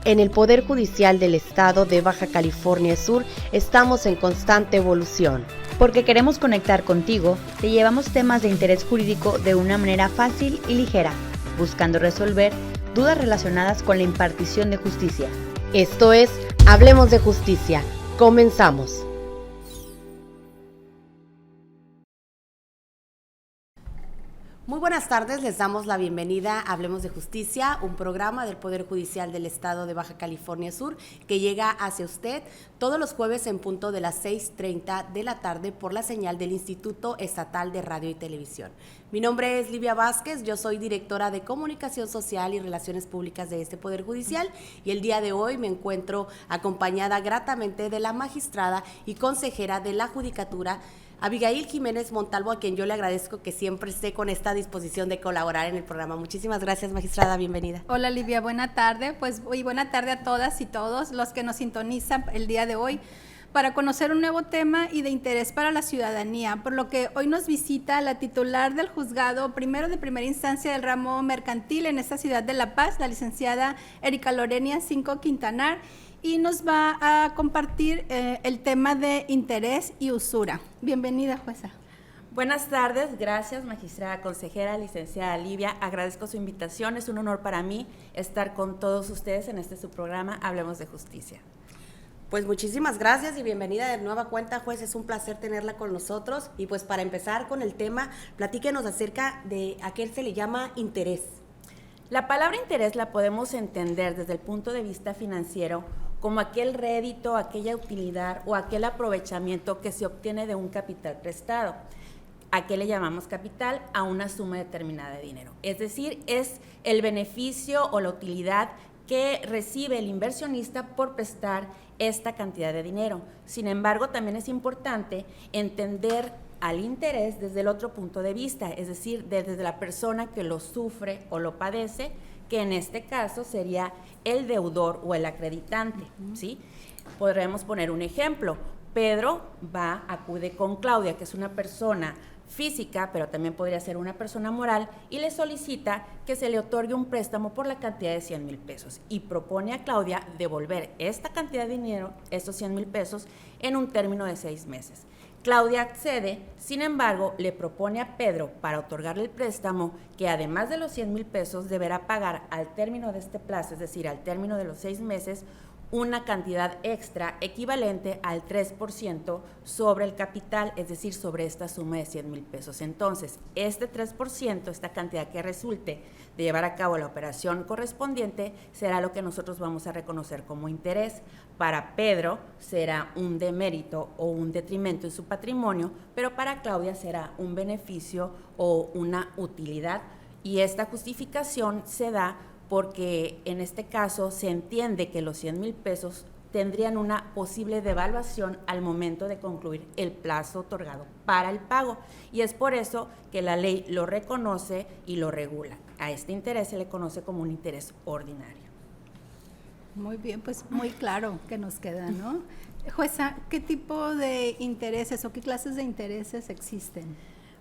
En el Poder Judicial del Estado de Baja California Sur estamos en constante evolución. Porque queremos conectar contigo, te llevamos temas de interés jurídico de una manera fácil y ligera, buscando resolver dudas relacionadas con la impartición de justicia. Esto es Hablemos de Justicia. Comenzamos. Muy buenas tardes, les damos la bienvenida a Hablemos de Justicia, un programa del Poder Judicial del Estado de Baja California Sur que llega hacia usted todos los jueves en punto de las 6:30 de la tarde por la señal del Instituto Estatal de Radio y Televisión. Mi nombre es Livia Vázquez, yo soy directora de Comunicación Social y Relaciones Públicas de este Poder Judicial y el día de hoy me encuentro acompañada gratamente de la magistrada y consejera de la Judicatura, Abigail Jiménez Montalvo, a quien yo le agradezco que siempre esté con esta disposición de colaborar en el programa. Muchísimas gracias, magistrada, bienvenida. Hola, Livia, buena tarde, y buena tarde a todas y todos los que nos sintonizan el día de hoy para conocer un nuevo tema y de interés para la ciudadanía, por lo que hoy nos visita la titular del juzgado primero de primera instancia del ramo mercantil en esta ciudad de La Paz, la licenciada Erika Lorenia Cinco Quintanar, y nos va a compartir el tema de interés y usura. Bienvenida, jueza. Buenas tardes, gracias, magistrada consejera, licenciada Livia. Agradezco su invitación, es un honor para mí estar con todos ustedes en su programa Hablemos de Justicia. Pues muchísimas gracias y bienvenida de nueva cuenta, juez, es un placer tenerla con nosotros. Y pues para empezar con el tema, platíquenos acerca de a qué se le llama interés. La palabra interés la podemos entender desde el punto de vista financiero como aquel rédito, aquella utilidad o aquel aprovechamiento que se obtiene de un capital prestado. ¿A qué le llamamos capital? A una suma determinada de dinero. Es decir, es el beneficio o la utilidad que recibe el inversionista por prestar esta cantidad de dinero. Sin embargo, también es importante entender al interés desde el otro punto de vista, es decir, desde la persona que lo sufre o lo padece, que en este caso sería el deudor o el acreditante, ¿sí? Podremos poner un ejemplo. Pedro acude con Claudia, que es una persona física, pero también podría ser una persona moral, y le solicita que se le otorgue un préstamo por la cantidad de 100,000 pesos y propone a Claudia devolver esta cantidad de dinero, estos 100,000 pesos, en un término de 6 meses. Claudia accede, sin embargo, le propone a Pedro para otorgarle el préstamo que además de los 100,000 pesos deberá pagar al término de este plazo, es decir, al término de los 6 meses, una cantidad extra equivalente al 3% sobre el capital, es decir, sobre esta suma de 100,000 pesos. Entonces, este 3%, esta cantidad que resulte de llevar a cabo la operación correspondiente, será lo que nosotros vamos a reconocer como interés. Para Pedro será un demérito o un detrimento en su patrimonio, pero para Claudia será un beneficio o una utilidad, y esta justificación se da porque en este caso se entiende que los 100,000 pesos tendrían una posible devaluación al momento de concluir el plazo otorgado para el pago, y es por eso que la ley lo reconoce y lo regula. A este interés se le conoce como un interés ordinario. Muy bien, pues muy claro que nos queda, ¿no? Jueza, ¿qué tipo de intereses o qué clases de intereses existen?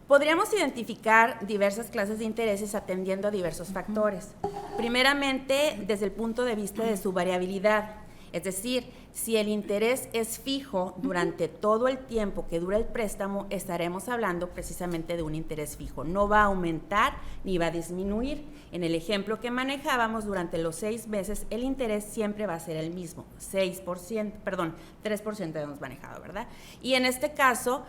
Podríamos identificar diversas clases de intereses atendiendo a diversos factores. Primeramente, desde el punto de vista de su variabilidad, es decir, si el interés es fijo durante todo el tiempo que dura el préstamo, estaremos hablando precisamente de un interés fijo. No va a aumentar ni va a disminuir. En el ejemplo que manejábamos, durante los 6 meses, el interés siempre va a ser el mismo, 3% hemos manejado, ¿verdad? Y en este caso,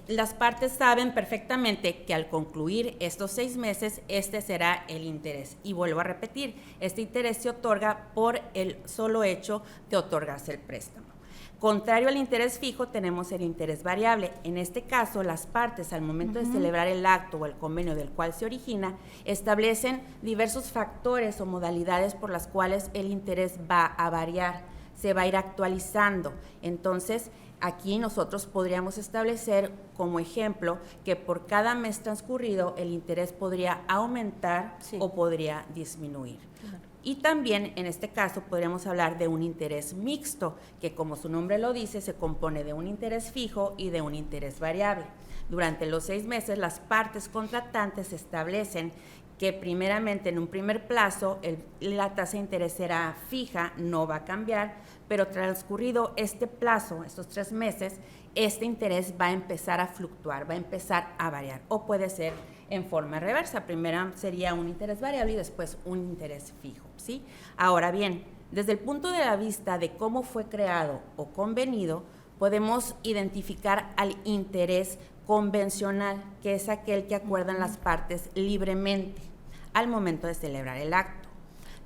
las partes saben perfectamente que al concluir estos 6 meses, este será el interés. Y vuelvo a repetir, este interés se otorga por el solo hecho de otorgarse el préstamo. Contrario al interés fijo, tenemos el interés variable. En este caso, las partes, al momento de celebrar el acto o el convenio del cual se origina, establecen diversos factores o modalidades por las cuales el interés va a variar, se va a ir actualizando. Entonces, aquí nosotros podríamos establecer como ejemplo que por cada mes transcurrido el interés podría aumentar o podría disminuir. Claro. Y también en este caso podríamos hablar de un interés mixto, que como su nombre lo dice, se compone de un interés fijo y de un interés variable. Durante los 6 meses las partes contratantes establecen que primeramente en un primer plazo la tasa de interés será fija, no va a cambiar, pero transcurrido este plazo, estos 3 meses, este interés va a empezar a fluctuar, va a empezar a variar, o puede ser en forma reversa. Primero sería un interés variable y después un interés fijo, ¿sí? Ahora bien, desde el punto de vista de cómo fue creado o convenido, podemos identificar al interés convencional, que es aquel que acuerdan las partes libremente al momento de celebrar el acto.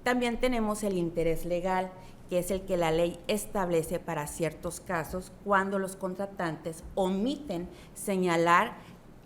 También tenemos el interés legal, que es el que la ley establece para ciertos casos cuando los contratantes omiten señalar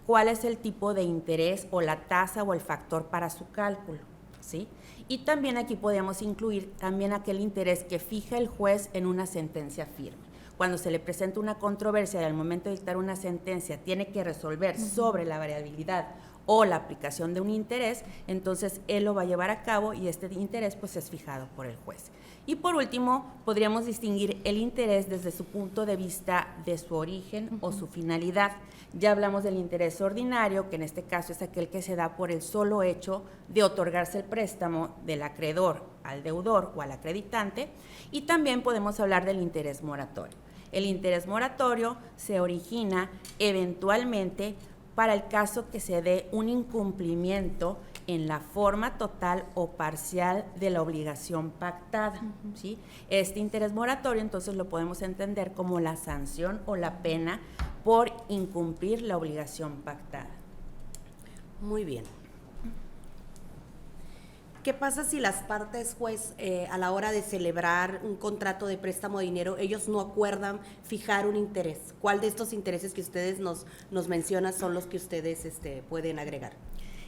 cuál es el tipo de interés o la tasa o el factor para su cálculo, ¿sí? Y también aquí podríamos incluir también aquel interés que fija el juez en una sentencia firme. Cuando se le presenta una controversia y al momento de dictar una sentencia tiene que resolver sobre la variabilidad o la aplicación de un interés, entonces él lo va a llevar a cabo y este interés pues es fijado por el juez. Y por último, podríamos distinguir el interés desde su punto de vista de su origen o su finalidad. Ya hablamos del interés ordinario, que en este caso es aquel que se da por el solo hecho de otorgarse el préstamo del acreedor al deudor o al acreditante, y también podemos hablar del interés moratorio. El interés moratorio se origina eventualmente para el caso que se dé un incumplimiento en la forma total o parcial de la obligación pactada, ¿sí? Este interés moratorio entonces lo podemos entender como la sanción o la pena por incumplir la obligación pactada. Muy bien. ¿Qué pasa si las partes, juez, a la hora de celebrar un contrato de préstamo de dinero, ellos no acuerdan fijar un interés? ¿Cuál de estos intereses que ustedes nos mencionan son los que ustedes pueden agregar?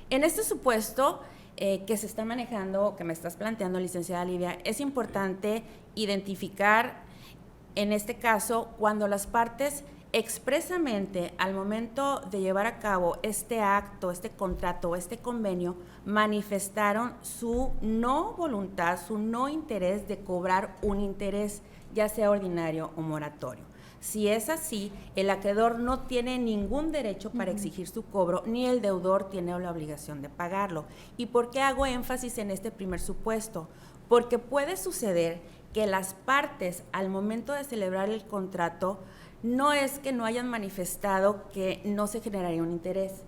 En este supuesto que se está manejando, que me estás planteando, licenciada Livia, es importante identificar, en este caso, cuando las partes expresamente al momento de llevar a cabo este acto, este contrato, este convenio, manifestaron su no voluntad, su no interés de cobrar un interés, ya sea ordinario o moratorio. Si es así, el acreedor no tiene ningún derecho para exigir su cobro, ni el deudor tiene la obligación de pagarlo. ¿Y por qué hago énfasis en este primer supuesto? Porque puede suceder que las partes, al momento de celebrar el contrato, no es que no hayan manifestado que no se generaría un interés.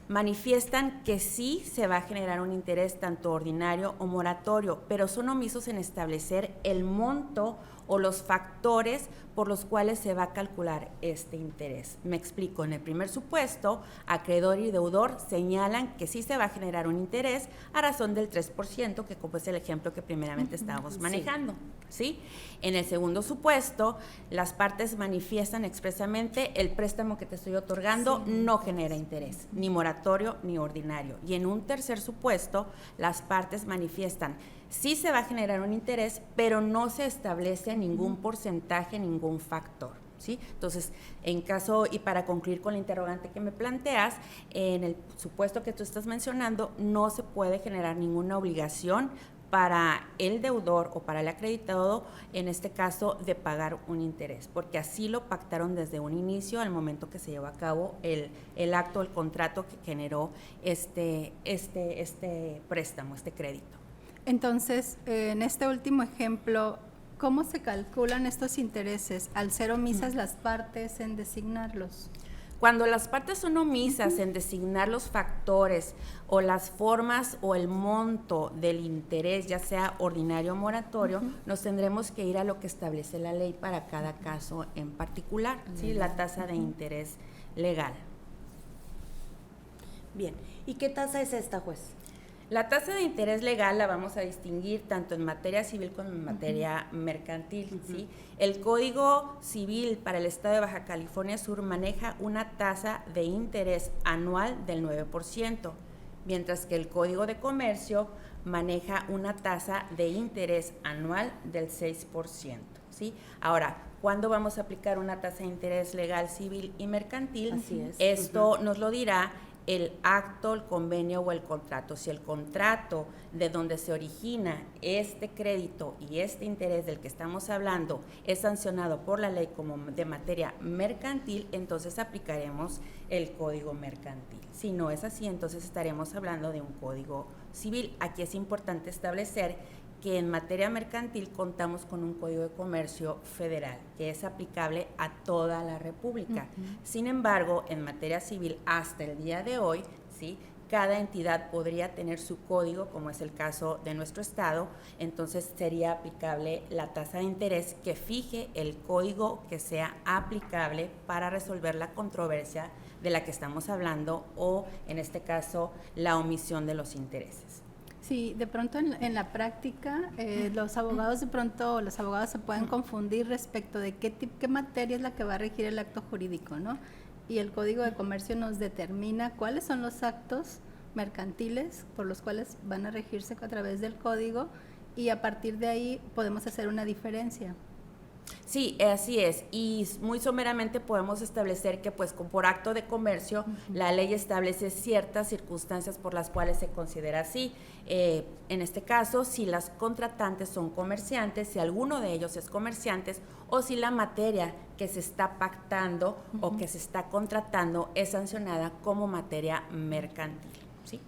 Manifiestan que sí se va a generar un interés tanto ordinario o moratorio, pero son omisos en establecer el monto o los factores por los cuales se va a calcular este interés. Me explico, en el primer supuesto, acreedor y deudor señalan que sí se va a generar un interés a razón del 3%, que como es el ejemplo que primeramente estábamos manejando, ¿sí? En el segundo supuesto, las partes manifiestan expresamente el préstamo que te estoy otorgando no genera interés, ni moratorio ni ordinario. Y en un tercer supuesto, las partes manifiestan sí se va a generar un interés, pero no se establece ningún porcentaje, ningún factor, ¿sí? Entonces, en caso, y para concluir con la interrogante que me planteas, en el supuesto que tú estás mencionando, no se puede generar ninguna obligación para el deudor o para el acreditado, en este caso, de pagar un interés, porque así lo pactaron desde un inicio, al momento que se llevó a cabo el acto, el contrato que generó este préstamo, este crédito. Entonces, en este último ejemplo, ¿cómo se calculan estos intereses al ser omisas las partes en designarlos? Cuando las partes son omisas en designar los factores o las formas o el monto del interés, ya sea ordinario o moratorio, nos tendremos que ir a lo que establece la ley para cada caso en particular, ¿sí? La tasa de interés legal. Bien, ¿y qué tasa es esta, juez? La tasa de interés legal la vamos a distinguir tanto en materia civil como en materia mercantil, ¿sí? El Código Civil para el Estado de Baja California Sur maneja una tasa de interés anual del 9%, mientras que el Código de Comercio maneja una tasa de interés anual del 6%, ¿sí? Ahora, ¿cuándo vamos a aplicar una tasa de interés legal, civil y mercantil? Así es. Esto nos lo dirá el acto, el convenio o el contrato. Si el contrato de donde se origina este crédito y este interés del que estamos hablando es sancionado por la ley como de materia mercantil, entonces aplicaremos el código mercantil. Si no es así, entonces estaremos hablando de un código civil. Aquí es importante establecer que en materia mercantil contamos con un Código de Comercio federal, que es aplicable a toda la República. Sin embargo, en materia civil, hasta el día de hoy, ¿sí?, cada entidad podría tener su código, como es el caso de nuestro estado, entonces sería aplicable la tasa de interés que fije el código que sea aplicable para resolver la controversia de la que estamos hablando o, en este caso, la omisión de los intereses. Sí, de pronto en la práctica los abogados se pueden confundir respecto de qué materia es la que va a regir el acto jurídico, ¿no? Y el Código de Comercio nos determina cuáles son los actos mercantiles por los cuales van a regirse a través del código y a partir de ahí podemos hacer una diferencia. Sí, así es, y muy someramente podemos establecer que pues por acto de comercio la ley establece ciertas circunstancias por las cuales se considera así. En este caso, si las contratantes son comerciantes, si alguno de ellos es comerciantes o si la materia que se está pactando o que se está contratando es sancionada como materia mercantil. ¿Sí?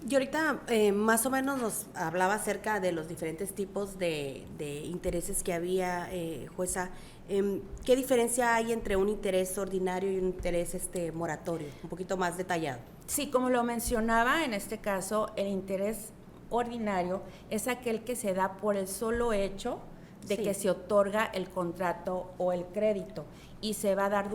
Y ahorita más o menos nos hablaba acerca de los diferentes tipos de intereses que había, jueza. ¿Qué diferencia hay entre un interés ordinario y un interés moratorio? Un poquito más detallado. Sí, como lo mencionaba, en este caso, el interés ordinario es aquel que se da por el solo hecho de que se otorga el contrato o el crédito y se va a dar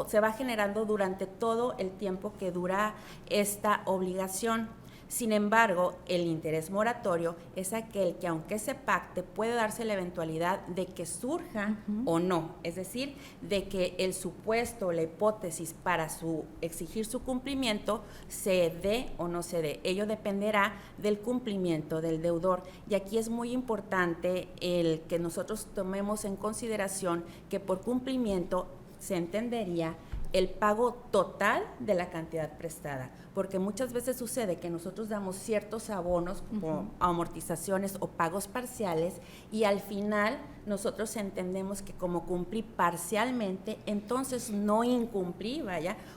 se va generando durante todo el tiempo que dura esta obligación. Sin embargo, el interés moratorio es aquel que, aunque se pacte, puede darse la eventualidad de que surja o no, es decir, de que el supuesto o la hipótesis para exigir su cumplimiento se dé o no se dé. Ello dependerá del cumplimiento del deudor. Y aquí es muy importante el que nosotros tomemos en consideración que por cumplimiento se entendería el pago total de la cantidad prestada, porque muchas veces sucede que nosotros damos ciertos abonos como amortizaciones o pagos parciales y al final nosotros entendemos que como cumplí parcialmente, entonces no incumplí,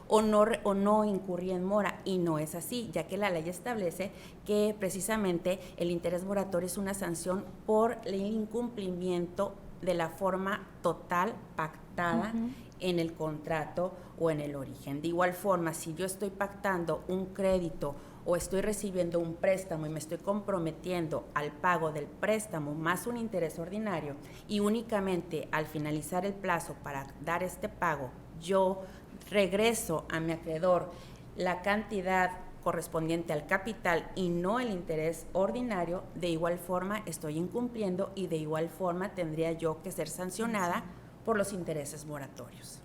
o no incurrí en mora, y no es así, ya que la ley establece que precisamente el interés moratorio es una sanción por el incumplimiento de la forma total pactada en el contrato o en el origen. De igual forma, si yo estoy pactando un crédito o estoy recibiendo un préstamo y me estoy comprometiendo al pago del préstamo más un interés ordinario y únicamente al finalizar el plazo para dar este pago, yo regreso a mi acreedor la cantidad correspondiente al capital y no el interés ordinario, de igual forma estoy incumpliendo y de igual forma tendría yo que ser sancionada por los intereses moratorios.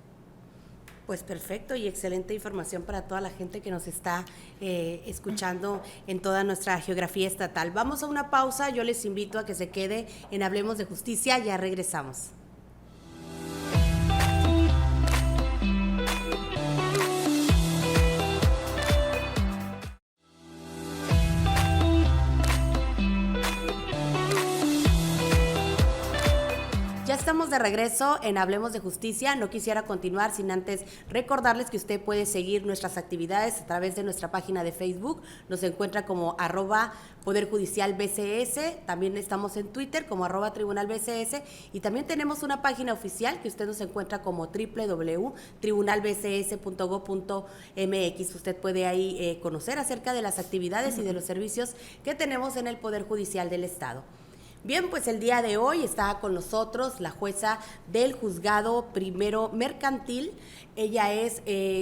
Pues perfecto y excelente información para toda la gente que nos está escuchando en toda nuestra geografía estatal. Vamos a una pausa, yo les invito a que se quede en Hablemos de Justicia, ya regresamos. Estamos de regreso en Hablemos de Justicia. No quisiera continuar sin antes recordarles que usted puede seguir nuestras actividades a través de nuestra página de Facebook. Nos encuentra como @PoderJudicialBCS. También estamos en Twitter como @TribunalBCS. Y también tenemos una página oficial que usted nos encuentra como www.tribunalbcs.gov.mx. Usted puede ahí conocer acerca de las actividades y de los servicios que tenemos en el Poder Judicial del Estado. Bien, pues el día de hoy está con nosotros la jueza del Juzgado Primero Mercantil. Ella es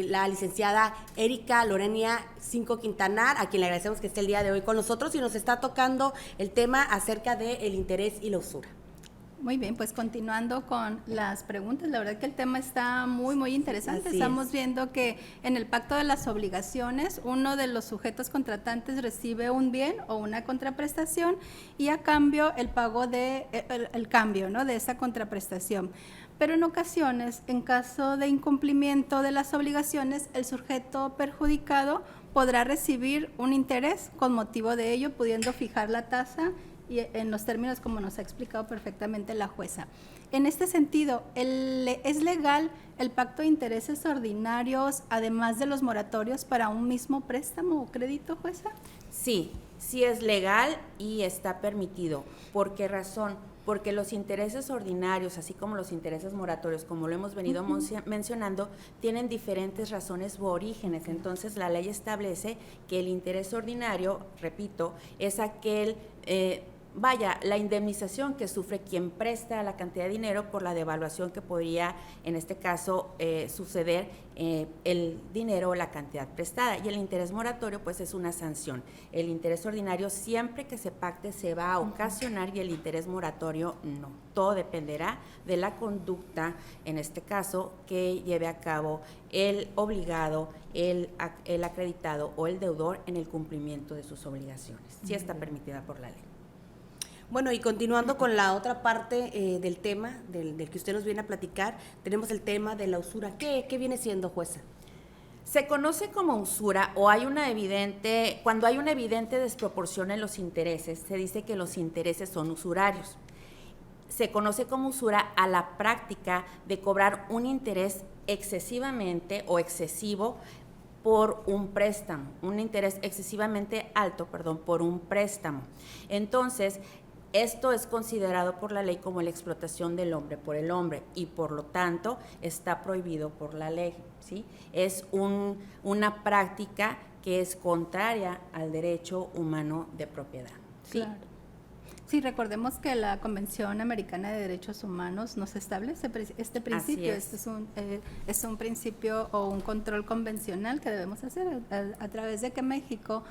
la licenciada Erika Lorenia Cinco Quintanar, a quien le agradecemos que esté el día de hoy con nosotros y nos está tocando el tema acerca del interés y la usura. Muy bien, pues continuando con las preguntas, la verdad que el tema está muy interesante. Estamos viendo que en el pacto de las obligaciones, uno de los sujetos contratantes recibe un bien o una contraprestación y a cambio el pago de el cambio, ¿no?, de esa contraprestación. Pero en ocasiones, en caso de incumplimiento de las obligaciones, el sujeto perjudicado podrá recibir un interés con motivo de ello, pudiendo fijar la tasa y en los términos como nos ha explicado perfectamente la jueza. En este sentido, ¿es legal el pacto de intereses ordinarios, además de los moratorios, para un mismo préstamo o crédito, jueza? Sí, sí es legal y está permitido. ¿Por qué razón? Porque los intereses ordinarios, así como los intereses moratorios, como lo hemos venido mencionando, tienen diferentes razones u orígenes. Entonces, la ley establece que el interés ordinario, repito, es aquel... la indemnización que sufre quien presta la cantidad de dinero por la devaluación que podría, en este caso, suceder el dinero o la cantidad prestada. Y el interés moratorio, pues, es una sanción. El interés ordinario, siempre que se pacte, se va a ocasionar, y el interés moratorio no. Todo dependerá de la conducta, en este caso, que lleve a cabo el obligado, el acreditado o el deudor en el cumplimiento de sus obligaciones. Sí está permitida por la ley. Bueno, y continuando con la otra parte del tema del que usted nos viene a platicar, tenemos el tema de la usura. ¿Qué viene siendo, jueza? Se conoce como usura o cuando hay una evidente desproporción en los intereses, se dice que los intereses son usurarios. Se conoce como usura a la práctica de cobrar un interés excesivamente o excesivo por un préstamo, un interés excesivamente alto, por un préstamo. Entonces, esto es considerado por la ley como la explotación del hombre por el hombre y por lo tanto está prohibido por la ley, ¿sí? Es una práctica que es contraria al derecho humano de propiedad, ¿sí? Claro. Sí, recordemos que la Convención Americana de Derechos Humanos nos establece este principio. Este es un principio o un control convencional que debemos hacer a través de que México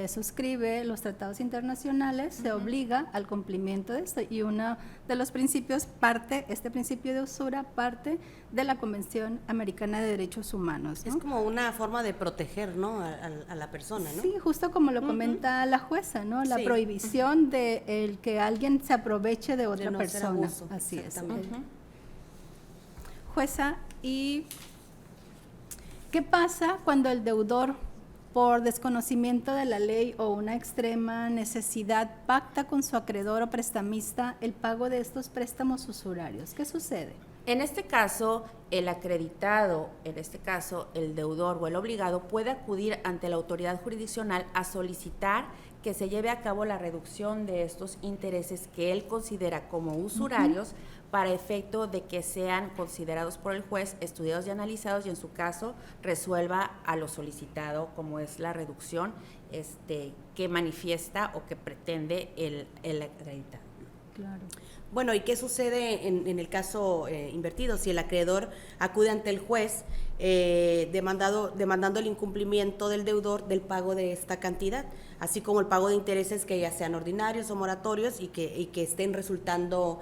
suscribe los tratados internacionales, se obliga al cumplimiento de esto, y uno de los principios este principio de usura parte de la Convención Americana de Derechos Humanos, ¿no? Es como una forma de proteger, ¿no?, a la persona, ¿no? Sí, justo como lo comenta la jueza, ¿no? La prohibición de el que alguien se aproveche de otra persona. Abuso, así es. Jueza, ¿y qué pasa cuando el deudor, por desconocimiento de la ley o una extrema necesidad, pacta con su acreedor o prestamista el pago de estos préstamos usurarios? ¿Qué sucede? En este caso, el acreditado, en este caso el deudor o el obligado, puede acudir ante la autoridad jurisdiccional a solicitar que se lleve a cabo la reducción de estos intereses que él considera como usurarios, para efecto de que sean considerados por el juez, estudiados y analizados, y en su caso resuelva a lo solicitado, como es la reducción que manifiesta o que pretende el acreditado. Claro. Bueno, ¿y qué sucede en el caso invertido? Si el acreedor acude ante el juez demandando el incumplimiento del deudor del pago de esta cantidad, así como el pago de intereses que ya sean ordinarios o moratorios y que estén resultando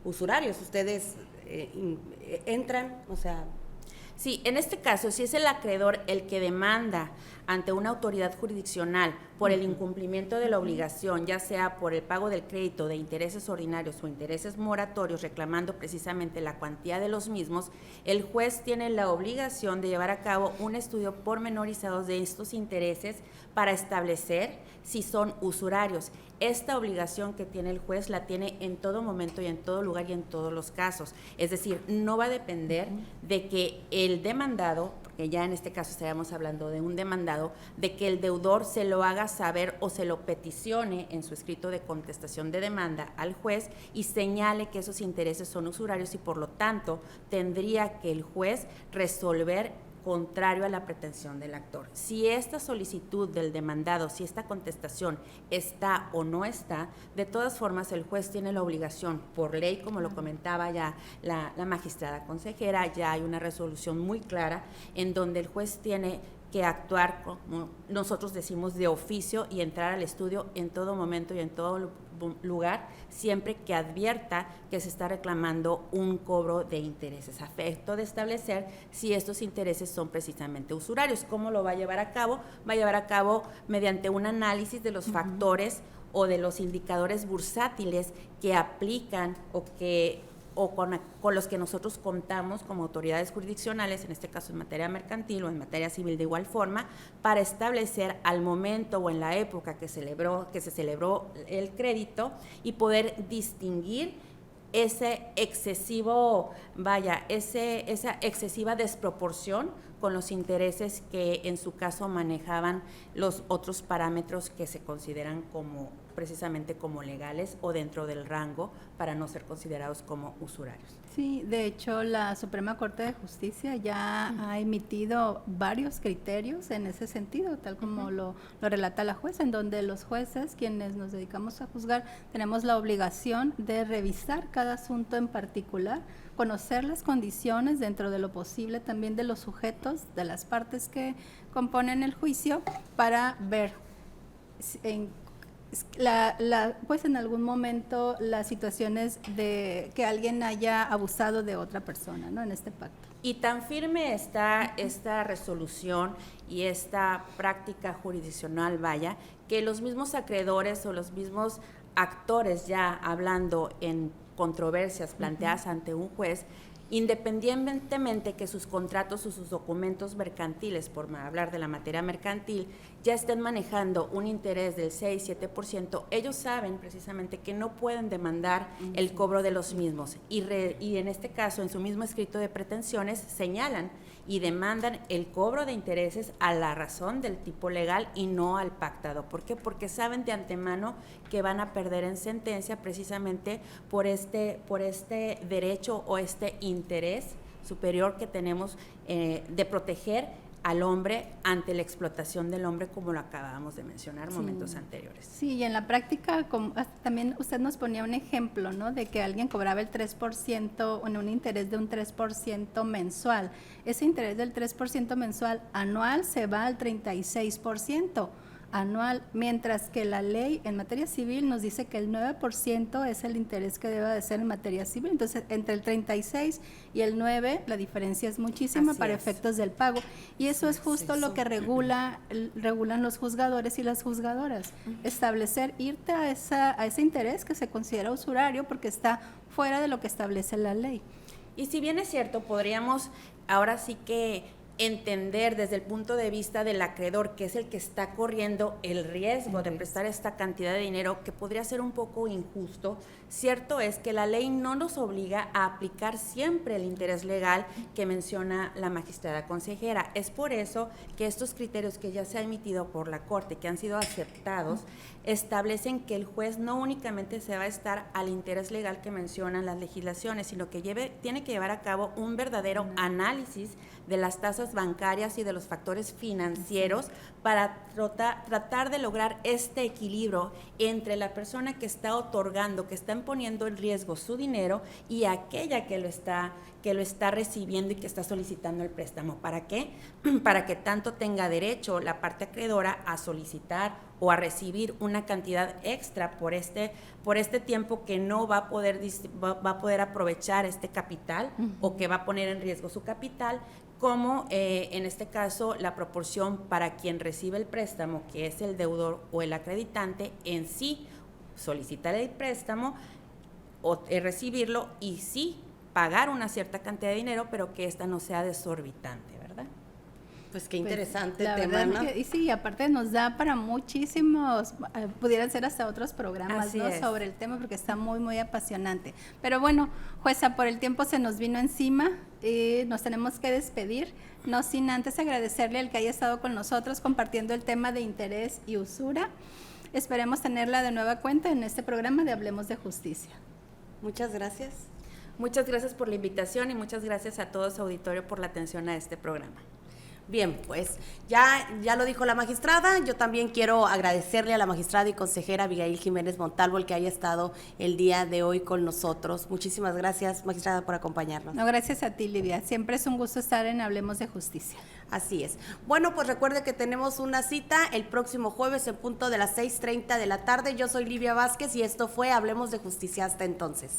usurarios. ¿Ustedes entran, o sea...? Sí, en este caso, si es el acreedor el que demanda ante una autoridad jurisdiccional por el incumplimiento de la obligación, ya sea por el pago del crédito de intereses ordinarios o intereses moratorios, reclamando precisamente la cuantía de los mismos, el juez tiene la obligación de llevar a cabo un estudio pormenorizado de estos intereses para establecer si son usurarios. Esta obligación que tiene el juez la tiene en todo momento y en todo lugar y en todos los casos. Es decir, no va a depender de que el demandado, porque ya en este caso estaríamos hablando de un demandado, de que el deudor se lo haga saber o se lo peticione en su escrito de contestación de demanda al juez y señale que esos intereses son usurarios, y por lo tanto tendría que el juez resolver contrario a la pretensión del actor. Si esta solicitud del demandado, si esta contestación está o no está, de todas formas el juez tiene la obligación, por ley, como lo comentaba ya la magistrada consejera, ya hay una resolución muy clara en donde el juez tiene que actuar, como nosotros decimos, de oficio y entrar al estudio en todo momento y en todo lugar, siempre que advierta que se está reclamando un cobro de intereses, a efecto de establecer si estos intereses son precisamente usurarios. ¿Cómo lo va a llevar a cabo? Va a llevar a cabo mediante un análisis de los factores o de los indicadores bursátiles que aplican o con los que nosotros contamos como autoridades jurisdiccionales, en este caso en materia mercantil o en materia civil de igual forma, para establecer al momento o en la época que se celebró el crédito y poder distinguir esa excesiva desproporción con los intereses que en su caso manejaban los otros parámetros que se consideran precisamente como legales o dentro del rango para no ser considerados como usurarios. Sí, de hecho la Suprema Corte de Justicia ya ha emitido varios criterios en ese sentido, tal como lo relata la jueza, en donde los jueces, quienes nos dedicamos a juzgar, tenemos la obligación de revisar cada asunto en particular, conocer las condiciones dentro de lo posible también de los sujetos, de las partes que componen el juicio, para ver pues en algún momento las situaciones de que alguien haya abusado de otra persona, ¿no? En este pacto. Y tan firme está esta resolución y esta práctica jurisdiccional, que los mismos acreedores o los mismos actores ya hablando en controversias planteadas ante un juez, independientemente que sus contratos o sus documentos mercantiles, por hablar de la materia mercantil, ya estén manejando un interés del 6-7%, ellos saben precisamente que no pueden demandar el cobro de los mismos y en este caso, en su mismo escrito de pretensiones, señalan y demandan el cobro de intereses a la razón del tipo legal y no al pactado. ¿Por qué? Porque saben de antemano que van a perder en sentencia precisamente por este derecho o este interés superior que tenemos de proteger al hombre ante la explotación del hombre, como lo acabamos de mencionar momentos anteriores. Sí, y en la práctica también usted nos ponía un ejemplo, ¿no? De que alguien cobraba el 3% en un interés de un 3% mensual. Ese interés del 3% mensual anual se va al 36% anual, mientras que la ley en materia civil nos dice que el 9% es el interés que debe de ser en materia civil. Entonces, entre el 36 y el 9, la diferencia es muchísima para efectos del pago. Y eso es justo lo que regulan los juzgadores y las juzgadoras. Establecer, irte a ese interés que se considera usurario porque está fuera de lo que establece la ley. Y si bien es cierto, podríamos ahora sí que entender desde el punto de vista del acreedor, que es el que está corriendo el riesgo de prestar esta cantidad de dinero, que podría ser un poco injusto. Cierto es que la ley no nos obliga a aplicar siempre el interés legal que menciona la magistrada consejera. Es por eso que estos criterios que ya se han emitido por la Corte, que han sido aceptados, establecen que el juez no únicamente se va a estar al interés legal que mencionan las legislaciones, sino que tiene que llevar a cabo un verdadero análisis de las tasas bancarias y de los factores financieros para tratar de lograr este equilibrio entre la persona que está otorgando, que está poniendo en riesgo su dinero, y aquella que lo está recibiendo y que está solicitando el préstamo. ¿Para qué? Para que tanto tenga derecho la parte acreedora a solicitar o a recibir una cantidad extra por este tiempo que no va a poder aprovechar este capital o que va a poner en riesgo su capital, como en este caso la proporción para quien recibe el préstamo, que es el deudor o el acreditante, en sí solicitar el préstamo o recibirlo y sí pagar una cierta cantidad de dinero, pero que esta no sea desorbitante, ¿verdad? Pues qué interesante la tema, verdad, ¿no? Y sí, aparte nos da para muchísimos, pudieran ser hasta otros programas, ¿no? Sobre el tema, porque está muy, muy apasionante. Pero bueno, jueza, por el tiempo se nos vino encima y nos tenemos que despedir, no sin antes agradecerle al que haya estado con nosotros compartiendo el tema de interés y usura. Esperemos tenerla de nueva cuenta en este programa de Hablemos de Justicia. Muchas gracias. Muchas gracias por la invitación y muchas gracias a todo su auditorio por la atención a este programa. Bien, pues ya lo dijo la magistrada. Yo también quiero agradecerle a la magistrada y consejera Abigail Jiménez Montalvo el que haya estado el día de hoy con nosotros. Muchísimas gracias, magistrada, por acompañarnos. No, gracias a ti, Livia. Siempre es un gusto estar en Hablemos de Justicia. Así es. Bueno, pues recuerde que tenemos una cita el próximo jueves en punto de las 6:30 de la tarde. Yo soy Livia Vázquez y esto fue Hablemos de Justicia. Hasta entonces.